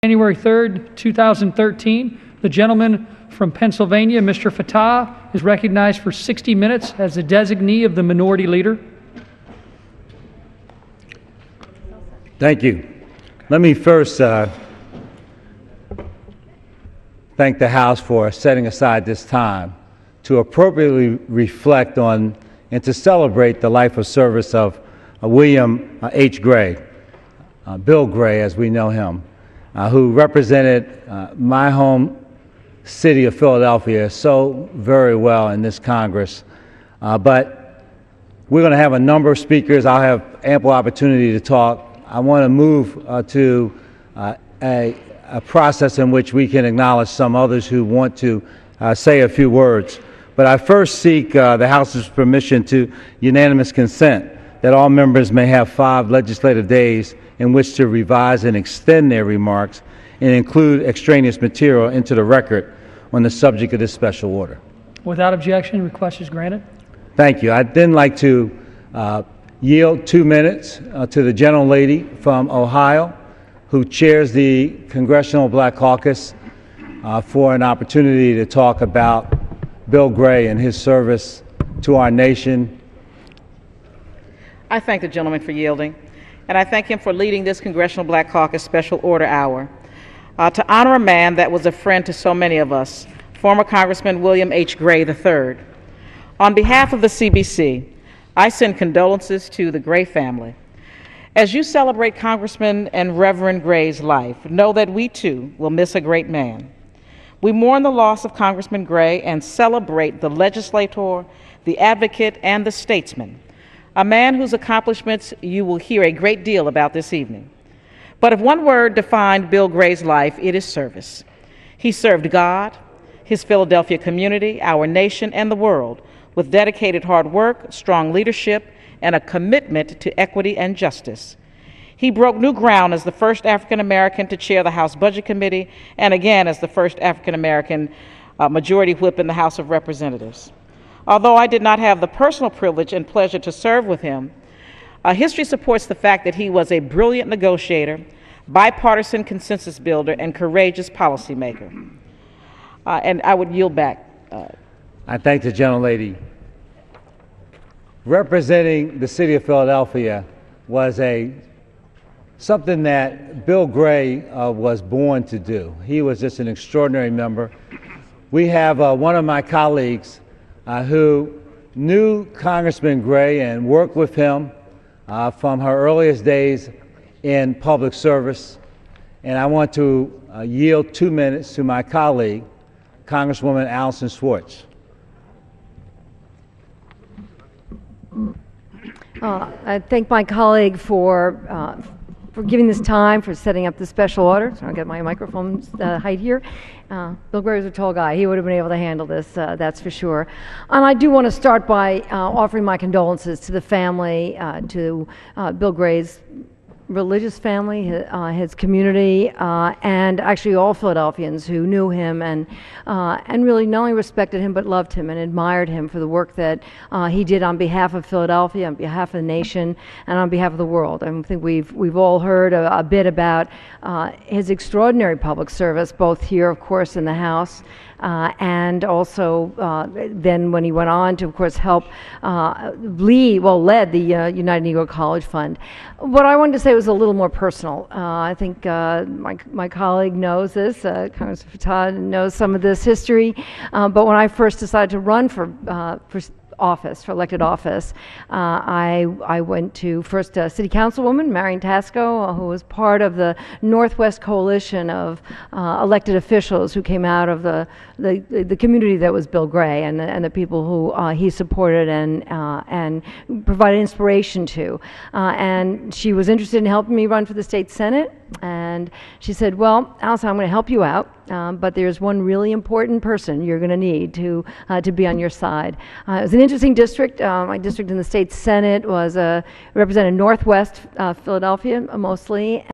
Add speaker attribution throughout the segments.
Speaker 1: January 3rd, 2013, the gentleman from Pennsylvania, Mr. Fattah, is recognized for 60 minutes as the designee of the Minority Leader.
Speaker 2: Thank you. Let me first thank the House for setting aside this time to appropriately reflect on and to celebrate the life of service of William H. Gray, Bill Gray as we know him, who represented my home city of Philadelphia so very well in this Congress. But we're going to have a number of speakers. I'll have ample opportunity to talk. I want to move to a process in which we can acknowledge some others who want to say a few words. But I first seek the House's permission to unanimous consent that all members may have 5 legislative days in which to revise and extend their remarks and include extraneous material into the record on the subject of this special order.
Speaker 1: Without objection, request is granted.
Speaker 2: Thank you. I'd then like to yield 2 minutes to the gentlelady from Ohio who chairs the Congressional Black Caucus for an opportunity to talk about Bill Gray and his service to our nation.
Speaker 3: I thank the gentleman for yielding, and I thank him for leading this Congressional Black Caucus Special Order Hour to honor a man that was a friend to so many of us, former Congressman William H. Gray III. On behalf of the CBC, I send condolences to the Gray family. As you celebrate Congressman and Reverend Gray's life, know that we too will miss a great man. We mourn the loss of Congressman Gray and celebrate the legislator, the advocate, and the statesman, a man whose accomplishments you will hear a great deal about this evening. But if one word defined Bill Gray's life, it is service. He served God, his Philadelphia community, our nation, and the world with dedicated hard work, strong leadership, and a commitment to equity and justice. He broke new ground as the first African American to chair the House Budget Committee, and again as the first African American majority whip in the House of Representatives. Although I did not have the personal privilege and pleasure to serve with him, history supports the fact that he was a brilliant negotiator, bipartisan consensus builder, and courageous policymaker. And I would yield back.
Speaker 2: I thank the gentlelady. Representing the city of Philadelphia was something that Bill Gray was born to do. He was just an extraordinary member. We have one of my colleagues who knew Congressman Gray and worked with him from her earliest days in public service. And I want to yield 2 minutes to my colleague, Congresswoman Allison Schwartz.
Speaker 4: I thank my colleague for giving this time, for setting up the special order. So I'll get my microphone height here. Bill Gray was a tall guy. He would have been able to handle this, that's for sure. And I do want to start by offering my condolences to the family, to Bill Gray's religious family, his community, and actually all Philadelphians who knew him and really not only respected him but loved him and admired him for the work that he did on behalf of Philadelphia, on behalf of the nation, and on behalf of the world. I think we've all heard a bit about his extraordinary public service, both here, of course, in the House, and also then when he went on to, of course, help led the United Negro College Fund. What I wanted to say was a little more personal. I think my colleague knows this, Congressman Fattah knows some of this history, but when I first decided to run for elected office, I went to first City Councilwoman Marion Tasco, who was part of the Northwest Coalition of elected officials who came out of the community that was Bill Gray and the people who he supported and provided inspiration to. And she was interested in helping me run for the state Senate. And she said, well, Allison, I'm going to help you out, but there's one really important person you're going to need to be on your side. It was an interesting district. My district in the state Senate was represented Northwest Philadelphia mostly.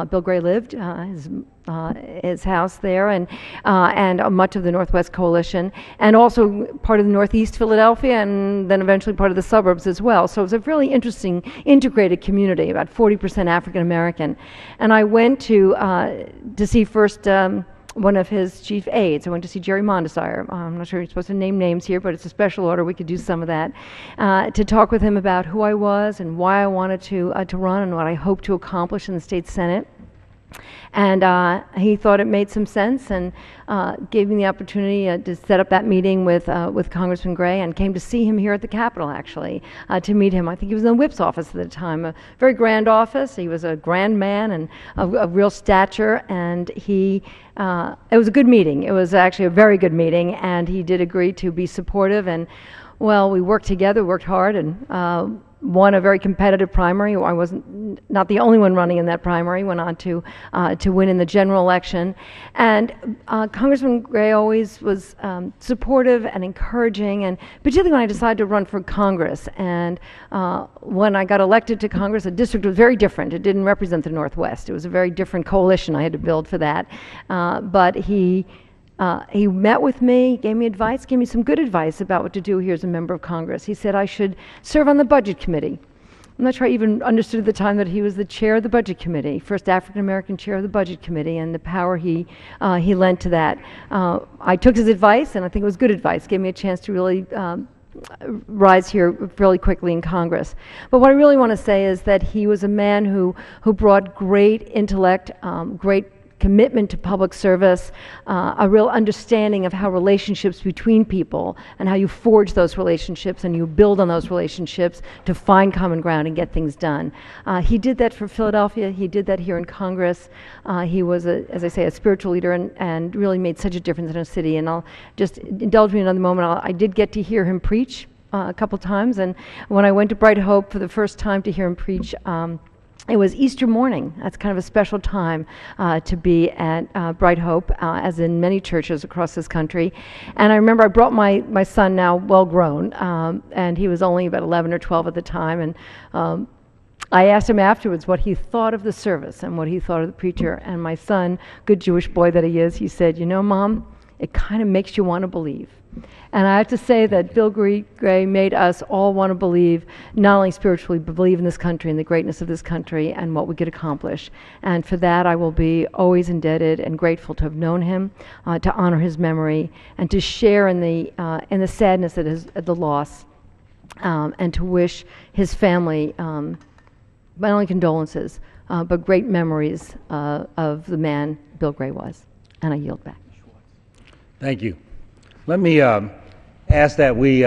Speaker 4: Bill Gray lived, his house there, and much of the Northwest Coalition, and also part of the Northeast Philadelphia, and then eventually part of the suburbs as well. So it was a really interesting, integrated community, about 40% African American. And I went to see first one of his chief aides. I went to see Jerry Mondesire. I'm not sure you're supposed to name names here, but it's a special order. We could do some of that. To talk with him about who I was and why I wanted to run and what I hoped to accomplish in the state Senate. And he thought it made some sense and gave me the opportunity to set up that meeting with Congressman Gray, and came to see him here at the Capitol, actually, to meet him. I think he was in the whip's office at the time, a very grand office. He was a grand man and of real stature, and it was a good meeting. It was actually a very good meeting, and he did agree to be supportive. And, well, we worked together, worked hard, and won a very competitive primary. I wasn't not the only one running in that primary. Went on to win in the general election, and Congressman Gray always was supportive and encouraging, and particularly when I decided to run for Congress. And when I got elected to Congress, the district was very different. It didn't represent the Northwest. It was a very different coalition I had to build for that. But he met with me, gave me advice, gave me some good advice about what to do here as a member of Congress. He said I should serve on the Budget Committee. I'm not sure I even understood at the time that he was the chair of the Budget Committee, first African-American chair of the Budget Committee, and the power he lent to that. I took his advice, and I think it was good advice. Gave me a chance to really rise here fairly quickly in Congress. But what I really want to say is that he was a man who brought great intellect, great commitment to public service, a real understanding of how relationships between people and how you forge those relationships and you build on those relationships to find common ground and get things done. He did that for Philadelphia. He did that here in Congress. He was, as I say, a spiritual leader and really made such a difference in our city. And I'll just indulge me another moment. I did get to hear him preach a couple times, and when I went to Bright Hope for the first time to hear him preach, it was Easter morning. That's kind of a special time to be at Bright Hope, as in many churches across this country. And I remember I brought my son, now well grown, and he was only about 11 or 12 at the time. And I asked him afterwards what he thought of the service and what he thought of the preacher. And my son, good Jewish boy that he is, he said, "You know, Mom, it kind of makes you want to believe." And I have to say that Bill Gray made us all want to believe, not only spiritually, but believe in this country and the greatness of this country and what we could accomplish. And for that, I will be always indebted and grateful to have known him, to honor his memory, and to share in the sadness at the loss, and to wish his family not only condolences, but great memories of the man Bill Gray was. And I yield back.
Speaker 2: Thank you. Let me ask that we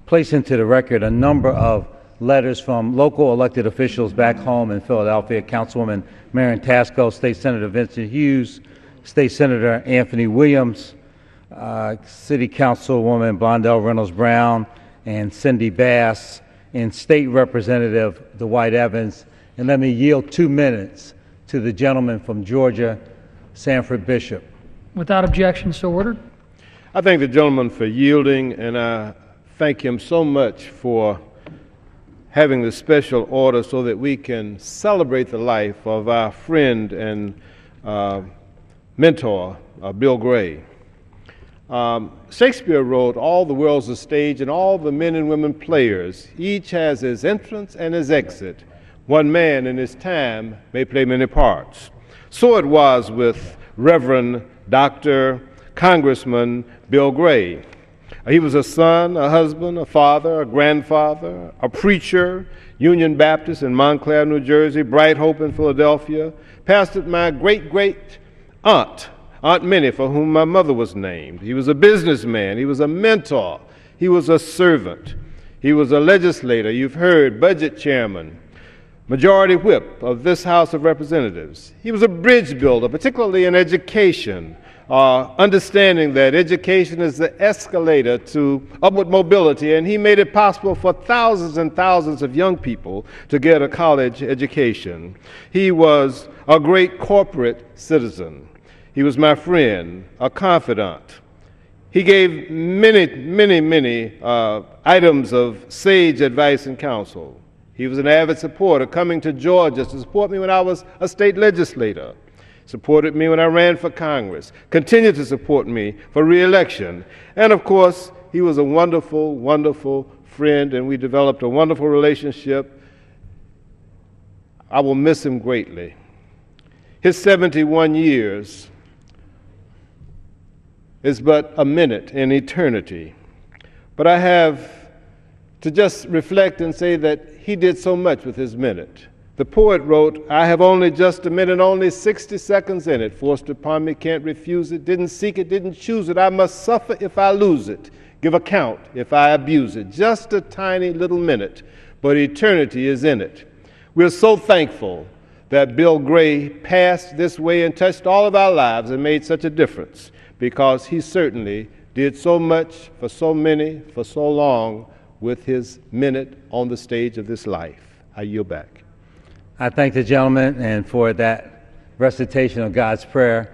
Speaker 2: place into the record a number of letters from local elected officials back home in Philadelphia: Councilwoman Marion Tasco, State Senator Vincent Hughes, State Senator Anthony Williams, City Councilwoman Blondell Reynolds Brown, and Cindy Bass, and State Representative Dwight Evans. And let me yield 2 minutes to the gentleman from Georgia, Sanford Bishop.
Speaker 1: Without objection, so ordered.
Speaker 5: I thank the gentleman for yielding, and I thank him so much for having the special order so that we can celebrate the life of our friend and mentor, Bill Gray. Shakespeare wrote, "All the world's a stage, and all the men and women players. Each has his entrance and his exit. One man in his time may play many parts." So it was with Reverend Dr. Congressman Bill Gray. He was a son, a husband, a father, a grandfather, a preacher, Union Baptist in Montclair, New Jersey, Bright Hope in Philadelphia, pastored my great-great-aunt, Aunt Minnie, for whom my mother was named. He was a businessman. He was a mentor. He was a servant. He was a legislator. You've heard, budget chairman, majority whip of this House of Representatives. He was a bridge builder, particularly in education, understanding that education is the escalator to upward mobility, and he made it possible for thousands and thousands of young people to get a college education. He was a great corporate citizen. He was my friend, a confidant. He gave many items of sage advice and counsel. He was an avid supporter, coming to Georgia to support me when I was a state legislator, supported me when I ran for Congress, continued to support me for re-election. And of course, he was a wonderful, wonderful friend, and we developed a wonderful relationship. I will miss him greatly. His 71 years is but a minute in eternity. But I have to just reflect and say that he did so much with his minute. The poet wrote, "I have only just a minute, only 60 seconds in it. Forced upon me, can't refuse it. Didn't seek it, didn't choose it. I must suffer if I lose it. Give account if I abuse it." Just a tiny little minute, but eternity is in it. We're so thankful that Bill Gray passed this way and touched all of our lives and made such a difference, because he certainly did so much for so many for so long with his minute on the stage of this life. I yield back.
Speaker 2: I thank the gentleman and for that recitation of God's prayer.